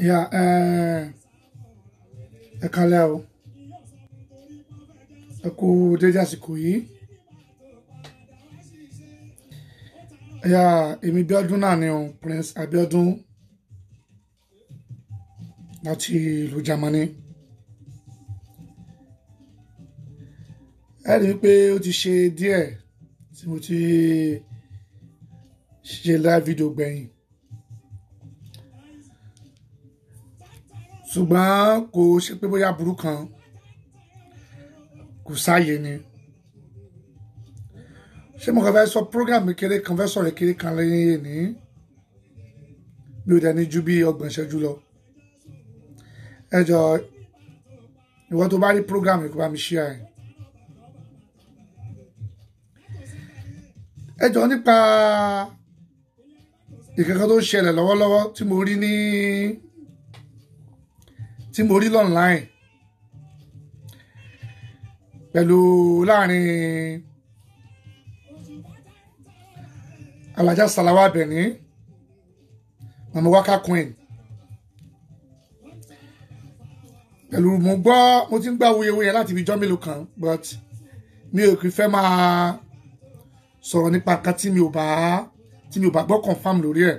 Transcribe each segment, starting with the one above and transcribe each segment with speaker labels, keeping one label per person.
Speaker 1: Ya ẹ kálẹ́ o, ẹ kú dédé àsìkò yìí. Ya èmi Bíọ́dún náà ni o, Prince Abíọ́dún láti ìlú Germany. Ẹ rí i pé ó ti ṣe díẹ̀ tí mo ti ṣe live video gbẹ̀yìn, ṣùgbọ́n kò ṣe pé bóyá burú kan kò sáàyè ni. Ṣé mo kàn fẹ́ sọ program kékeré kan, fẹ́ sọ̀rọ̀ kékeré kan lẹ́yìn ní mi ò dẹ̀ ní ju bí 30 ìṣẹ́jú lọ. Ẹ jọ̀ọ́ ìwọ tó bá rí program yìí kó bá mi share ẹ̀. Ẹ jọ̀ọ́ nípa ìkẹ́kọ̀ọ́ tó ń ṣẹlẹ̀ lọ́wọ́lọ́wọ́ tí mo rí online pẹ̀lú láàrin Alhaja Salawa Abeni, Mama Waka Queen. Pẹ̀lú mo ti ń gbà wuyewuye láti fi jọ́ mélòó kan, but mi ò kì í fẹ́ máa sọ̀rọ̀ nípa nǹkan tí mi ò bá gbọ́ confirm lórí ẹ̀.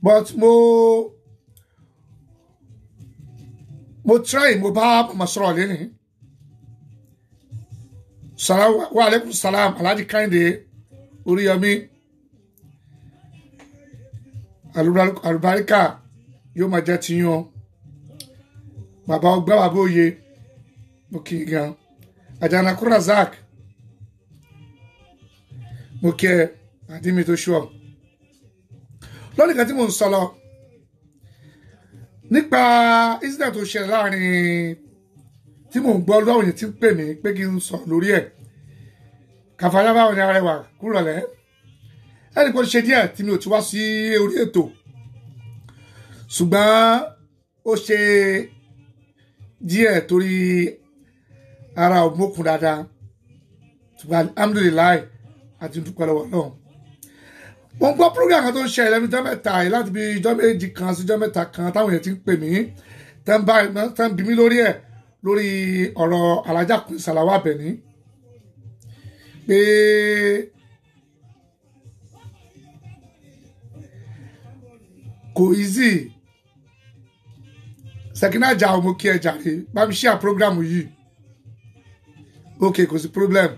Speaker 1: But mo try, mo bá mama sọ̀rọ̀ lẹ́nìí. Wa alaikum salam Alhaji Kehinde Oríyọmí, àlùbáríkà yóò máa jẹ́ tiyín o. Bàbá ọgbà bàbá òye mo kì í gan. Àjànàkú Razak mo kí ẹ àdìmí tó ṣùọ. Lónìí kan tí mo ń sọ lọ nípa incident tó ṣẹlẹ̀ láàrin tí mò ń gbọ́ lọ́wọ́ yẹn tí ń pè mí pé kí n sọ lórí ẹ̀. Kàfáyà báwọn ni arẹwà kúrọ̀lẹ́ ẹnì kan ṣe díẹ̀ tí mi ò ti wá sí orí ètò, ṣùgbọ́n ó ṣe díẹ̀ torí ara òmókun dáadáa, ṣùgbọ́n alhamdulilayi àti dúpẹ́ lọ́wọ́ náà. Mo ń gbọ́ program kan tó ń ṣe lẹ́nu ọjọ́ mẹ́ta yìí láti bí ọjọ́ méjì kan sí ọjọ́ mẹ́ta kan táwọn èèyàn ti ń pè mí tẹ́ ń bí mi lórí ẹ̀, lórí ọ̀rọ̀ Alhaja Salawa Abeni pé kò easy. Sekina Àjàó mo kí ẹ jàre, bá mi share program yìí. Ok, kò sí problem.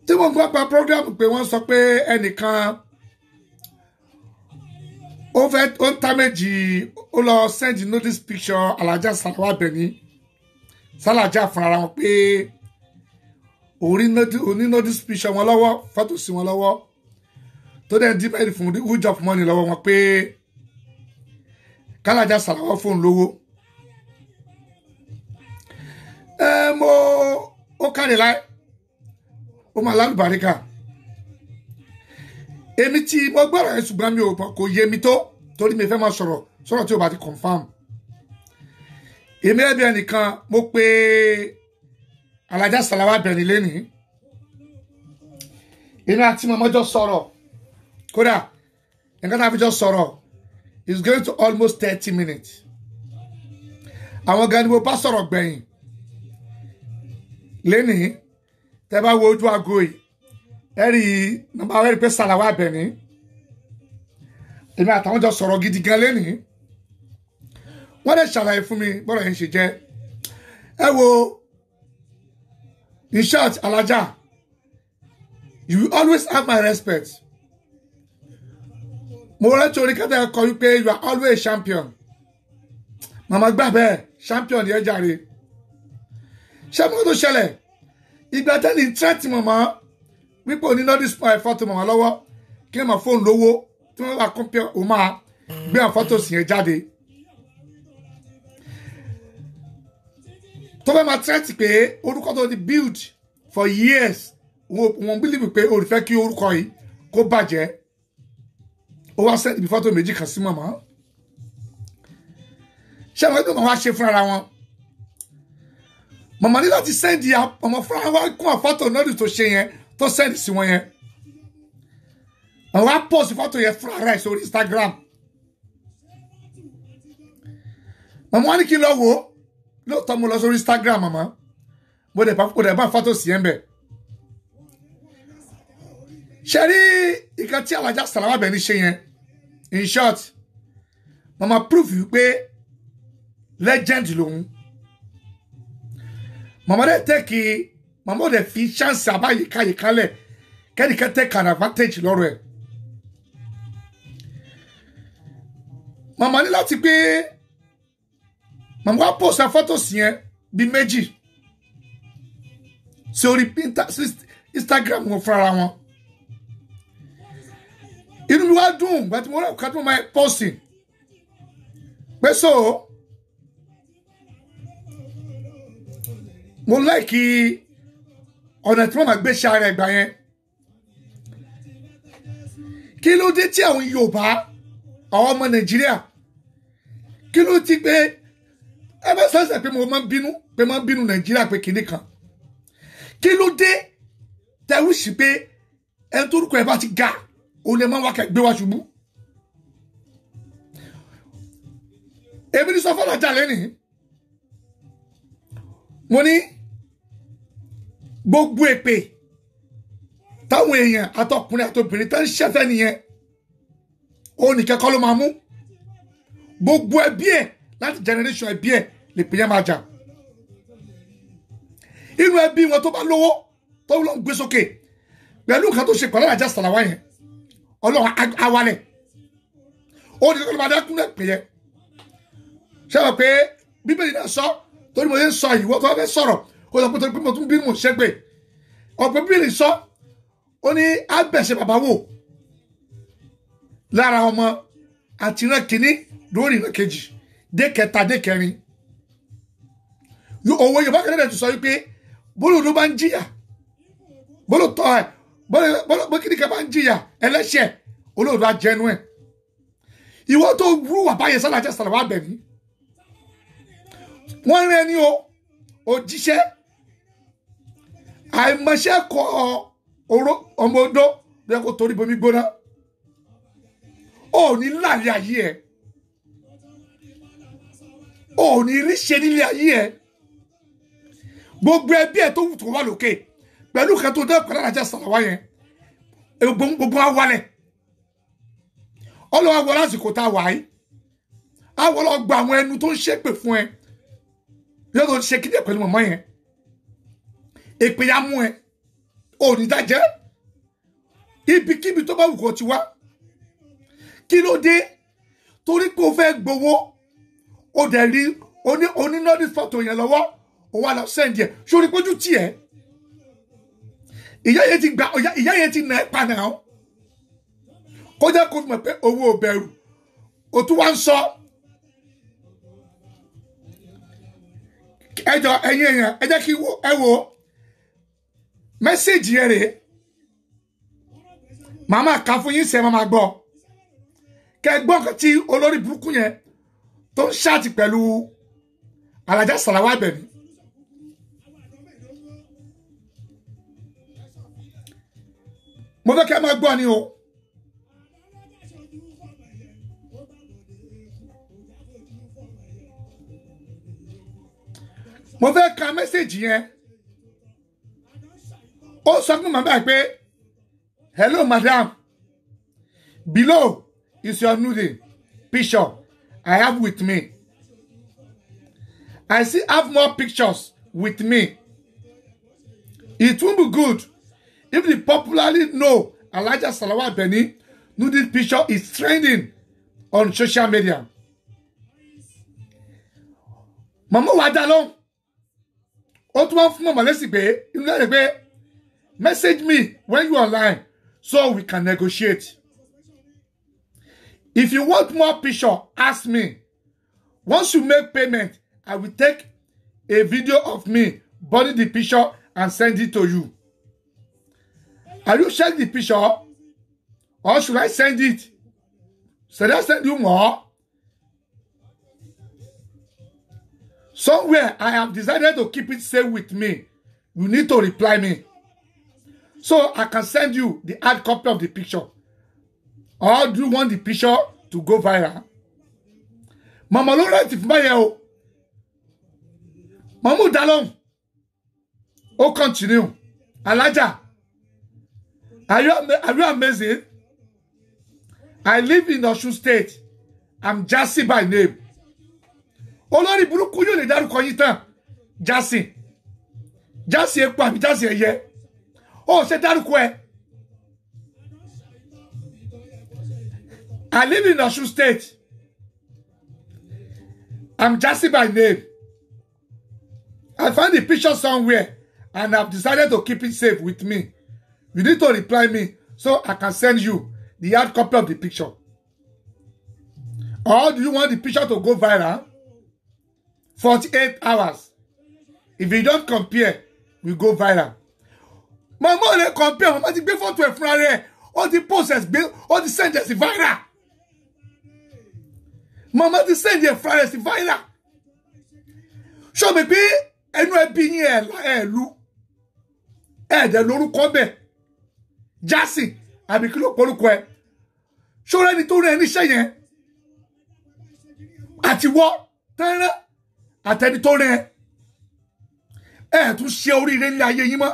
Speaker 1: Tí mo gbọ́ pa program pé wọ́n sọ pé ẹnìkan ó ń ta méjì, ó lọ send notice picture Alhaja Salawa Abeni Salaja fúnra wọn pé oní notice picture wọn lọ́wọ́, fọ́tò sí wọn lọ́wọ́, tó dẹ̀ depend fún huge of money lọ́wọ́ wọn pé k'Alhaja Salawa fóun lówó. Ó kárí láì, ó máa lálùbáríkà. Èmi tí mo gbọ́rọ̀ ẹ̀ ṣùgbọ́n mi ò kò yé mi tó, torí mi fẹ́ máa sọ̀rọ̀ tí ó bá ti confirm. Èmi ẹbí ẹnìkan mo pé Alhaja Salawa Abeni lénìí, èmi àti màmá jọ sọ̀rọ̀, kódà nǹkan tá a fi jọ sọ̀rọ̀ is going to almost 30 minutes. Àwọn gan ni mo bá sọ̀rọ̀ gbẹ̀yìn lénìí. Tẹ́ bá wo ojú aago yìí ẹ rí nọ́mbà wẹ́rì pé Salawa Abeni. Èmi àtàwọn jọ sọ̀rọ̀ gidi gan lénìí. Wọ́n lè ṣàlàyé fún mi bọ́rọ̀ yẹn ṣe jẹ́. Ẹ wo, in short, Alhaja, you will always have my respect. Mo rántí orí kẹta ẹ̀kọ́ wípé you are always champion. Màmá gbà bẹ́ẹ̀, champion yẹn jàre. Ṣé mo tó ṣẹlẹ̀? Ìgbà tẹ́lẹ̀ threat màmá wípé òní notice fọ́tò màmá lọ́wọ́ kí ẹ máa fóun lówó tí wọ́n bá compare òun máa gbé àwọn fọ́tò sì yẹn jáde. Tó fẹ́ máa threat pé orúkọ tó ti build for years, wọ́n believe pé o fẹ́ kí orúkọ yìí kó bàjẹ́. Ó wá send ibi fọ́tò méjì kan sí màmá. Ṣé àwọn ẹgbẹ́ màmá ṣe fúnra wọn? Màmá ní láti send ọmọ fúnra wa kún àfọ́tò náà tó ṣe yẹn tó send sí wọn yẹn. Àwọn á post fọ́tò yẹn fúnra rẹ̀ sórí Instagram. Mama wani kí lọ wò lóòótọ́ mo lọ sórí Instagram mama mo dẹ̀ bá fọ́tò sí ẹ̀ ń bẹ̀. Ṣé rí ìkan tí Alhaja Salawa Abeni ṣe yẹn in short mama prove you pé legend lòun. Mama dẹ̀ tẹ́kì mama dẹ̀ fi chance àbáyíká kalẹ̀ kẹ́nìkan take an advantage lọ́rọ̀ ẹ̀. Mama ní láti pé mama wá post photo sí yẹn bí méjì sórí Instagram wọn fúnra wọn. Inú mi wá dùn gbà tí mo rẹ̀ ká tí mo máa posting pé so mo like ọ̀nà tí wọ́n máa gbé ṣe ara ẹ̀gbà yẹn. Kí ló dé tí àwọn Yorùbá àwọn ọmọ Nàìjíríà kí ló ti pé ẹ bá sẹ́sẹ̀ pé mo máa ń bínú Nàìjíríà pé kìíní kan kí ló dé tẹ̀wé sí pé ẹni tó rúkọ ẹ bá ti ga òun lè máa wá kẹ́ gbé wá ṣubú. Èmi ní sọ fọ́nà jà lẹ́nìí mo ní gbogbo èpè táwọn èèyàn àtọkùnrin àtobìnrin tó ń ṣẹ́fẹ́ nìyẹn òun nìkan kọ́ ló máa mú gbogbo ẹbí ẹ̀ láti generation ẹbí ẹ̀ lè pè yẹn máa jà. Inú ẹbí wọn tó bá lówó tó lọ ń gbé sókè pẹ̀lú nǹkan tó ṣe pẹ̀lú Alhaja Salawa yẹn Ọlọ́run awalẹ̀ ó ní kí ló máa dákún náà pè yẹn. Ṣé wọ́n pé Bíbélì náà sọ torí mo yẹn ń sọ ìwọ tó fẹ́ sọ̀rọ̀ ó sọ pé torí pé mo tún bínú mo ṣẹ́gbè ọ̀pẹ Bíbélì sọ ó ní abẹ́ṣe bàbá wò lára ọmọ àti ìran kìíní lórí ìran kejì dé kẹta dé kẹrin. Òwe Yorùbá kan náà ti sọ wípé bólú ló bá ń jìyà bólú tọ́ ẹ̀ bólú kíníkà bá ń jìyà ẹlẹ́ṣẹ̀ olóòdù ajẹnu ẹ̀. Ìwọ tó wú wà báyẹn sí Alhaja Salawa Abeni wọ́n rẹ̀ ní o òjíṣẹ́ àìmọ̀ṣẹ́ kọ ọmọ odó lẹ́yìn kó torí bomi gbóná ò ní láàrin ayé ẹ̀ ò ní rí ṣe nílé ayé ẹ̀ gbogbo ẹbí ẹ̀ tó wù tó wà lókè pẹ̀lú kan tó dẹ́ pẹ̀lú Alhaja Salawa yẹn gbogbo awalẹ̀ ọlọ́wọ́ wọ lásìkò tá a wà yìí àwọn ọlọ́gba àwọn ẹnu tó ń ṣépè fún ẹ yóò tó ṣe kíndé pẹ̀lú mọ̀mọ́ yẹn èpè ya mú ẹ òní dájẹ́ ibikíbi tó bá wù kó ti wá kí ló dé torí pé o fẹ́ gbowó o dẹ̀ rí onínọ́dí fọ́tò yẹn lọ́wọ́ o wà lọ sẹ́ǹdì ẹ̀ sórí pójú tì ẹ́ ìyá yẹn ti nà ẹ́ pa náà kọjá kó fi mọ̀ pé owó ò bẹ̀rù o tún wá ń sọ ẹjọ ẹ̀yin èèyàn ẹ jẹ́ kí ẹ wo mẹ́sẹ̀jì yẹn rèé màmá kà fún yín sẹ́ màmá gbọ́ kẹ gbọ́ nǹkan tí olórí burúkú yẹn tó ń ṣáàtì pẹ̀lú Alhaja Salawa Abeni. Mo fẹ́ kẹ́ máa gbọ́ ni o. Mo fẹ́ ka mẹ́sẹ̀jì yẹn ó sọ fún màmá pé hello madam below is your nude picture I have with me. I still have more pictures with me. It won't be good if the popularly know Alhaja Salawa Abeni nude picture is trending on social media. Mama wa dá lóhùn. Ó tún wá fún mama lésì pé inú lẹ́yìn pé message me when you online so we can negotiate. If you want more picture, ask me. Once you make payment, I will take a video of me body the picture and send it to you. Are you check the picture? Or should I send it? Should I send you more? Somewhere I have decided to keep it safe with me. You need to reply me. So I can send you the hard copy of the picture. Or do you want the picture to go viral? Mama ló rent fún báyẹn o. Mama ò dá lóhùn. Ó continue. Alájà. Are you amazing? I live in Osun State. I'm Jassy by name. Olórí burúkú yóò lè dárúkọ yín tán. Jassy. Jassy epo àbí Jassy ẹyẹ. Ó ṣe dárúkọ ẹ. I live in Osun State. I'm Jassy by name. I found the picture somewhere and I've decided to keep it safe with me. You need to reply me so I can send you the hard copy of the picture. Or do you want the picture to go viral? 48 hours. If you don't compare, we go viral. Mama only compare. Mama ti gbé photo ẹ fúnra rẹ̀. All the posts gbé, all the send us viral. Mama ti send you fúnra rẹ̀ viral. Show me pé ẹnu ẹbí yín ẹ lu. Ẹ dẹ̀ lórúkọ bẹ́ẹ̀. Jassy àbí kí ló porúkọ ẹ. Show ẹni tó rẹ̀ níṣẹ́ yẹn. Àti wọ́ tẹ́rẹ́ àtẹni tó rẹ̀. Ẹ tún ṣe oríire ní ayé yín mọ́.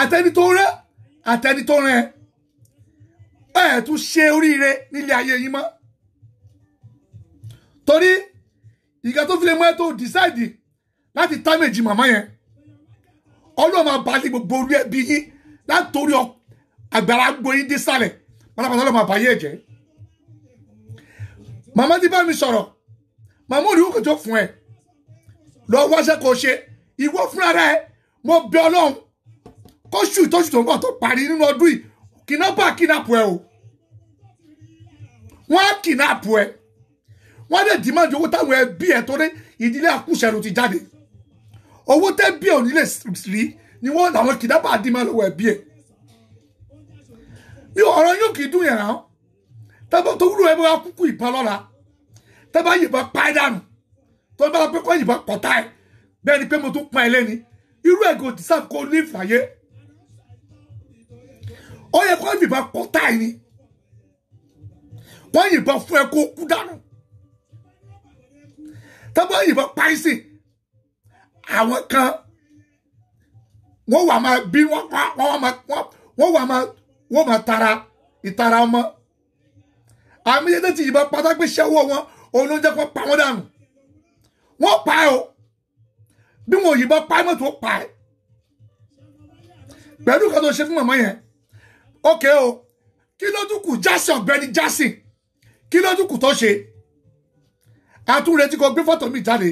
Speaker 1: Àtẹni tó rẹ̀ àtẹni tó rẹ̀. Ẹ tún ṣe oríire nílé ayé yín mọ́. Torí ìgbà tó fi lè mú ẹ tó decide láti tá méjì màmá yẹn. Ọlọ́run máa bá ní gbogbo orí ẹbí yín látorí àgbàrá gboyin dé sálẹ̀. Pátápátá ló máa bá yé ẹ̀jẹ̀. Màmá ti bá mi sọ̀rọ̀. Màmá ò ní òkè tó fún ẹ. Lọ wáṣẹ́ kò ṣe. Ìwọ fúnra rẹ̀ mo bẹ Ọlọ́run. Kóṣù ìtọ́jú tó ń bọ̀ tó parí nínú ọdún yìí. Kidnap ẹ o. Wọ́n á kidnap ẹ. Wọ́n dẹ̀ demand owó táwọn ẹbí ẹ tó dé ìdílé àkúṣẹ̀rù ti jáde. Owó tẹ́ bí ò nílé rí ni wọ́n làwọn kidnapper demand lọ́wọ́ ẹbí ẹ. Mi ọ̀rọ̀ yóò kì í dùn yẹn náà. Tẹ́bọ̀ tó wúlò ẹbí wa kúkú ìbọn lọ́la. Tẹ́bọ̀ yìnbọn pa ẹ́ dànù. Tó bá lọ pé kọ́ yìnbọn pọ̀tá ẹ̀. Bẹ́ẹ̀ ni pé mo tún pa ẹ lẹ́ni. Irú ẹ̀gọ́ deserve kó ní ìfàyè. Ó yẹ kó yìnbọn pọ̀tá ẹ̀ ni. Wọ́n yìnbọn fún ẹ kó kú dànù. Tẹ́bọ̀ yìnbọn pa ẹ́ sí. Àwọn kan wọ́n wà máa bí wọ́n máa tara ìtara ọmọ. Àmì yẹn ti yìnbọn pátá gbé ṣẹ́wọ́ wọn òun ló jẹ́ kó pa wọ́n dànù. Wọ́n pa ẹ́ o. Bí wọn yìnbọn pa ẹ́ mọ́tò pa ẹ́. Pẹ̀lú kan tó ṣe fún màmá yẹn. Ókè o. Kí ló tún kù Jassy ọ̀gbẹ́ni Jassy? Kí ló tún kù tó ṣe? Àtúnretí kò gbé fọ́tò mi jáde.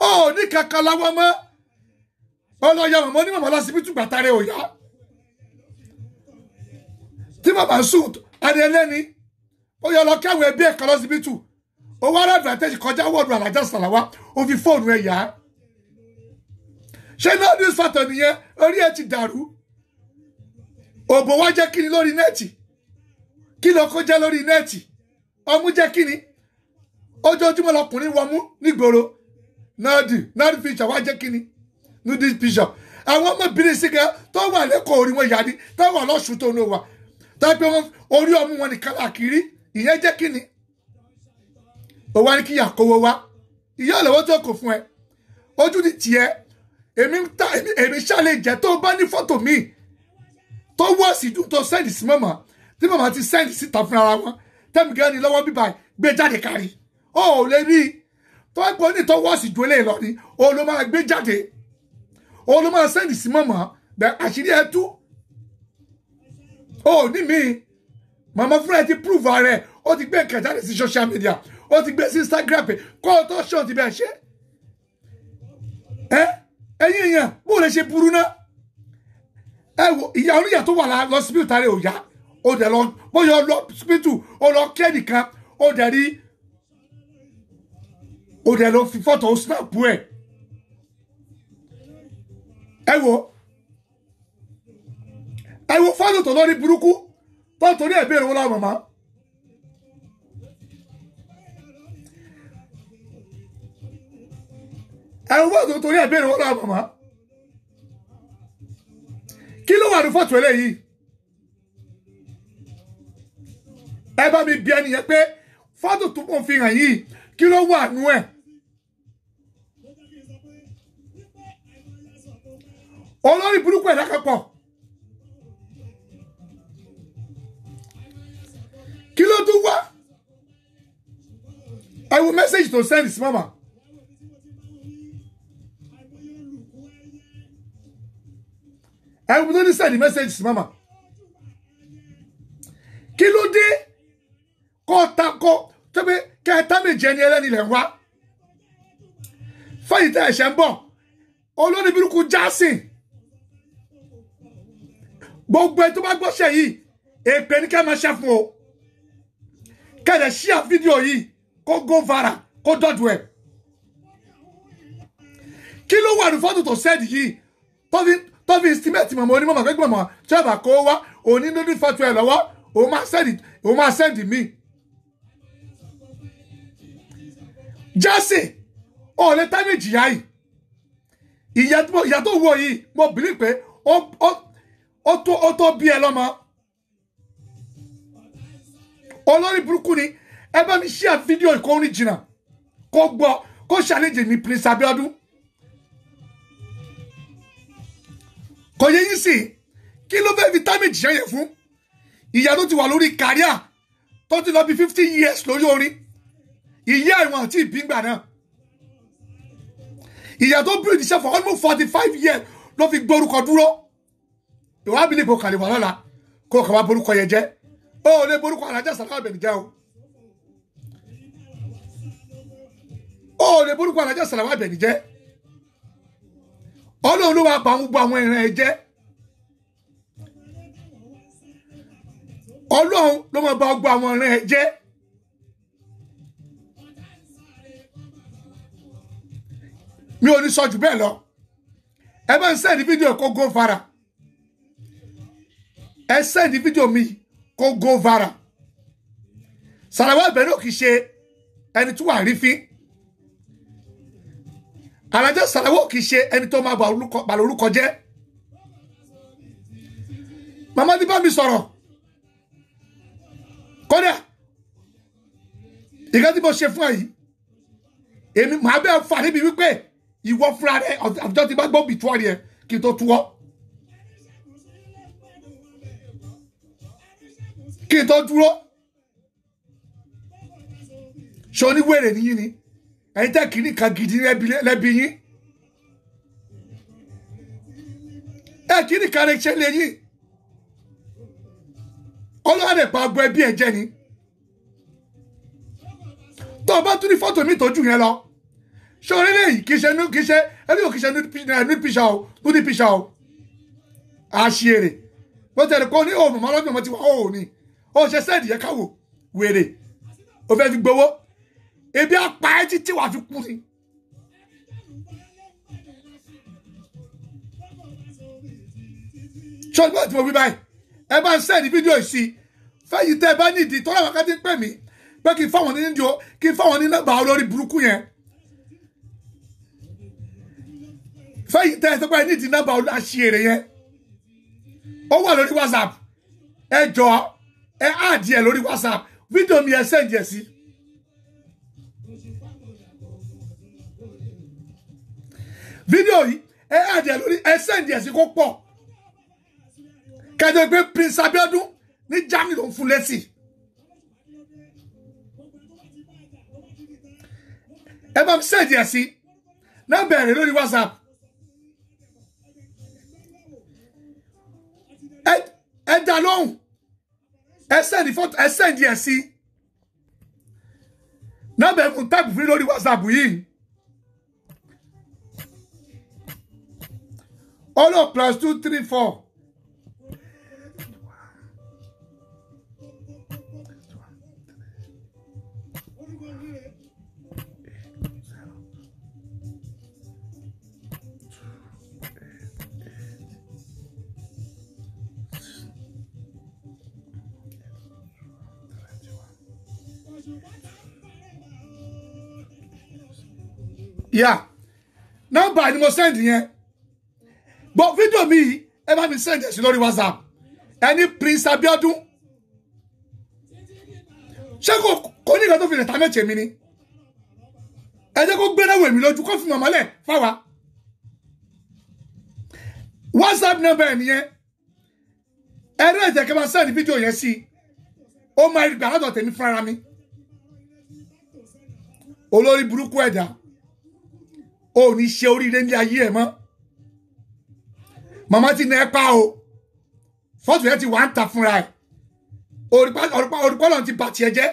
Speaker 1: Ó ní kankan láwọn mọ́. Ọlọ́yà mọ̀mọ́ ní màmá lọ́sibítù gbàtàrẹ òyà. Tí màmá sùn adẹ́lẹ́ni. Ó yọ lọ kí àwọn ẹbí ẹ̀ka lọ́sibítù. Ó wá rádùn àtẹ́jì kọjá wọ́ọ̀dù Alájà Sàláwá. Ó fi fóònù ẹ̀ yá. Ṣé náà ní sọ́tọ̀ nìyẹn? Orí ẹ̀ ti dàrú. Òbò wá jẹ́ kíni lórí nẹ́ẹ̀tì. Kí ló kó jẹ́ lórí nẹ́ẹ̀tì? Ọmú jẹ́ kíni? Ojoojúmọ́ lọkùnrin wọmú nígboro. Nọ́ọ̀dì fíjà wá jẹ́ kíni? Nudis bishop. Àwọn ọmọbìnrin síga tó wà lẹ́kọ̀ọ́ orí wọn yàdí tó wà lọ́sùn tó ní wà. Tó pé wọn orí ọmú wọn nìkan lákìrí. Ìyẹn jẹ́ kíni? Ó wá ní kí ìyá kówó wá. Ìyá ọ̀lọ́wọ́ tó kò fún ẹ. Ojú ni tiẹ̀. Èmi ṣàlẹ̀ jẹ́ tó bá ní fọ́tò míì. Tó wọ́ sí dùn tó sẹ́ndì sí màmá. Tí màmá ti sẹ́ndì síta fún ara wọn. Tẹ́mi gẹ́gẹ́ ni lọ́wọ́ bíbá gbé jáde kárí. Ó ò lè rí. Tó wá gbọ́ ní tó wọ́ sí dùn lé lọ ni. Ó ló máa gbé jáde. Ó ló máa sẹ́ndì sí màmá. Bẹ́ẹ̀ àṣírí ẹ tú. Ó ní mi. Màmá fúnra ẹ ti prove ara ẹ. Ó ti gbé nǹkan jáde sí social media. Ó ti gbé sí Instagram pé kó o tó ṣọ́ ti bẹ́ẹ̀ ṣe. Ẹ̀yin èèyàn bó lè ṣe burú náà. Ẹ wo ìyá oníyà tó wà lọ́sibítù tààrẹ òyà. Ó dẹ̀ lọ bóyá lọ síbítù ó lọ kẹ́ nìkan. Ó dẹ̀ rí. Ó dẹ̀ lọ fi fọ́tò snap ẹ̀. Ẹ wo fọ́tò tó lórí burúkú. Tó torí ẹ̀ bẹ̀rẹ̀ wọn láwọn màmá. Ẹ wo fọ́tò torí ẹ̀ bẹ̀rẹ̀ wọn láwọn màmá. Kí ló wà ní fọ́tò eléyìí? ẹ bá mi bi ẹni yẹn pé fọ́tò tó mọ̀ fi hàn yìí kí ló wà nú ẹ̀. olórí burúkú ẹ̀dá kan pọ̀ kí ló tún wá ẹ wo message to send sí mama ẹ wo tó ní send message sí mama kí ló dé kó takọ tó pé kẹta méje ẹni ẹlẹ́ni lẹ̀ ń wá fẹ́yìí tẹ́ ẹ̀ṣẹ̀ ń bọ̀ olórí burúkú jásìn gbogbo ẹ tó bá gbọ́ṣẹ́ yìí èpè ní ká máa ṣe fún o kẹ́lẹ̀ ṣíà fídíò yìí kó go viral kó dọ́dọ̀ ẹ̀ kí ló wà ní fọ́tò tó sẹ́ẹ̀dì yìí tó fi estimate mọ̀mọ́ onímọ̀ gbẹ́gbẹ̀ mọ̀ tí ó bá kó wá òní lórí fọ́tò ẹ̀ lọ́wọ́ òun máa sẹ́ẹ̀dì mí jásì ọ̀lẹ́ tábìjì yá yìí ìyá tó wọ yìí mo bìlí pé ó tó bí ẹ lọ́mọ olórí burúkú ni ẹ bá mi share fídíò ìkórin jìnnà kó gbọ́ kó challenge ní Prince Abiodun kò yẹ yín sí kí ló fẹ́ fi damage ṣẹ́yẹ fún ìyá tó ti wà lórí kàríà tó ti lọ bí 50 years lórí orin ìyá ìwọ̀n àti ìbíngbà náà ìyá tó bí ìdíṣẹ́ for almost 45 years ló fi gbórúkọ dúró ìwà abilé kò kàlè wà lọ́la kó kàwá borúkọ yẹn jẹ́ ó lè borúkọ Alájà Sàláwà Àbẹ̀ní jẹ́ ó lè borúkọ Alájà Sàláwà Àbẹ̀ní jẹ́ Ọlọ́run ló wá bá gbogbo àwọn ìran ẹ̀ jẹ́ Ọlọ́run ló máa bá gbogbo àwọn ìran ẹ̀ jẹ́ mi ò ní sọ jù bẹ́ẹ̀ lọ ẹ bá ń sẹ́ẹ̀dì fídíò kó go viral ẹ sẹ́ẹ̀dì fídíò mi kó go viral Sàláwà Àbẹ̀ní ò kì í ṣe ẹni tó wà rí fín Alájà Sàláwà ò kì í ṣe ẹni tó máa bà lórúkọ jẹ́ màmá ti bá mi sọ̀rọ̀ kódà ìgbà tí mo ṣe fún ẹ yìí èmi màá bẹ́ẹ̀ fà níbi wípé ìwọ fúnra rẹ àjọ ti bá gbọ́ bìtúọ̀ rẹ kí n tó tú ọ kí n tó dúró ṣe oníwèrè níyí ni ẹ̀yin tẹ́ kìíní kan gidi lẹ́bi yín ẹ̀ kìíní kan rẹ̀ ṣe lé yín Ọlọ́run ẹ̀ pa agbo ẹbí ẹ̀ jẹ́ ni tó o bá tún ní fọ́tò mi tójú yẹn lọ ṣé orílẹ̀ yìí kì í ṣe nude picture o àṣìírè bó tẹ̀lé kó ní òòrùn mọ́ lọ́dún ọmọ tí wọ́n ò ní ó ṣe sẹ́ẹ̀dì yẹn káwò wèrè ó fẹ́ fi gbowó ebi apá ẹ títí wàá fi kú ni. ṣọ́ọ́dún bá ti mọ̀ wí báyìí ẹ bá ń sẹ́ẹ̀dì fídíò sí fẹ́yìí tẹ́ ẹ bá nídìí tọ́lá wákàtí ń pè mí pé kí n fáwọn ní nọ́mbà olórí burúkú yẹn fẹ́yìí tẹ́ ẹ sọ pé ẹ nídìí nọ́mbà aṣèrè yẹn ó wà lórí WhatsApp ẹ jọ ẹ áàdì ẹ lórí WhatsApp fídíò mi ẹ sẹ́ǹdì ẹ sí. fídíò yìí ẹ áàdì ẹ lórí ẹ sẹ́ǹdì ẹ sí kó pọ̀ kẹjọ pé Prince Abiodun ní Germany ló ń fún lẹ́sì ẹ bá mi sẹ́ǹdì ẹ sí náà bẹ̀rẹ̀ lórí WhatsApp ẹ dá lóhùn ẹ sẹ́ǹdì fọ́tò ẹ sẹ́ǹdì ẹ sí náà bẹ̀rẹ̀ fún táìpù fún lórí WhatsApp yìí +234 yeah nọ́mbà ni mo send yẹn but fídíò mi ẹ bá mi send sí lórí WhatsApp ẹni Prince Abiodun ṣé kò ní ìgbà tó fi lè ta mẹ́tì mi ni ẹ jẹ́ kó gbé náà wèmí lójú kó fi mọ̀mọ́lẹ̀ fáwa WhatsApp number ẹ̀ nìyẹn ẹ̀rọ ẹ̀jẹ̀ kí n máa sẹ́ẹ̀dì fídíò yẹn sí ó máa gbà lọ́dọ̀ tèmi fúnra mi olórí burúkú ẹ̀dá ó ní ṣe oríire ní ayé ẹ̀ mọ́ màmá ti nà ẹ́ pa o fọ́tò yẹn ti wà ń ta fúnra ẹ̀ orúkọ náà ti bà tiẹ̀ jẹ́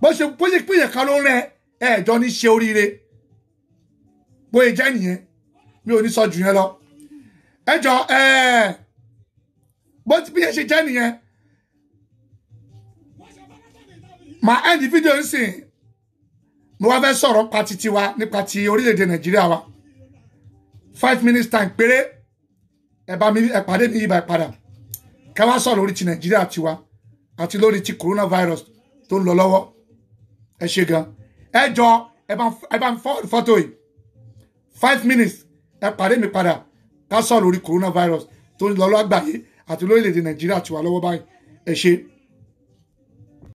Speaker 1: bó ṣe pínyẹ̀ kan ló rẹ̀ ẹ̀ẹ́jọ́ ní ṣe oríire bóyá jẹ́ nìyẹn mi ò ní sọ jù yẹn lọ ẹjọ́ bó ti pínyẹ̀ ṣe jẹ́ nìyẹn màá end fídíò ń sìn mo wá fẹ́ sọ̀rọ̀ pati tiwa nípa ti orílẹ̀-èdè Nàìjíríà wa 5 minutes time péré ẹ pàdé mi ibà ìpadà ká wá sọ̀rọ̀ lórí ti Nàìjíríà tiwa àti lórí ti coronavirus tó ń lọ lọ́wọ́ ẹ ṣe gan ẹ jọ ẹ bá ń fọ́tò yìí 5 minutes ẹ pàdé mi padà ká sọ̀rọ̀ lórí coronavirus tó ń lọ lọ́gbàáyé àti lórílẹ̀-èdè Nàìjíríà tiwa lọ́wọ́ báyìí ẹ ṣe.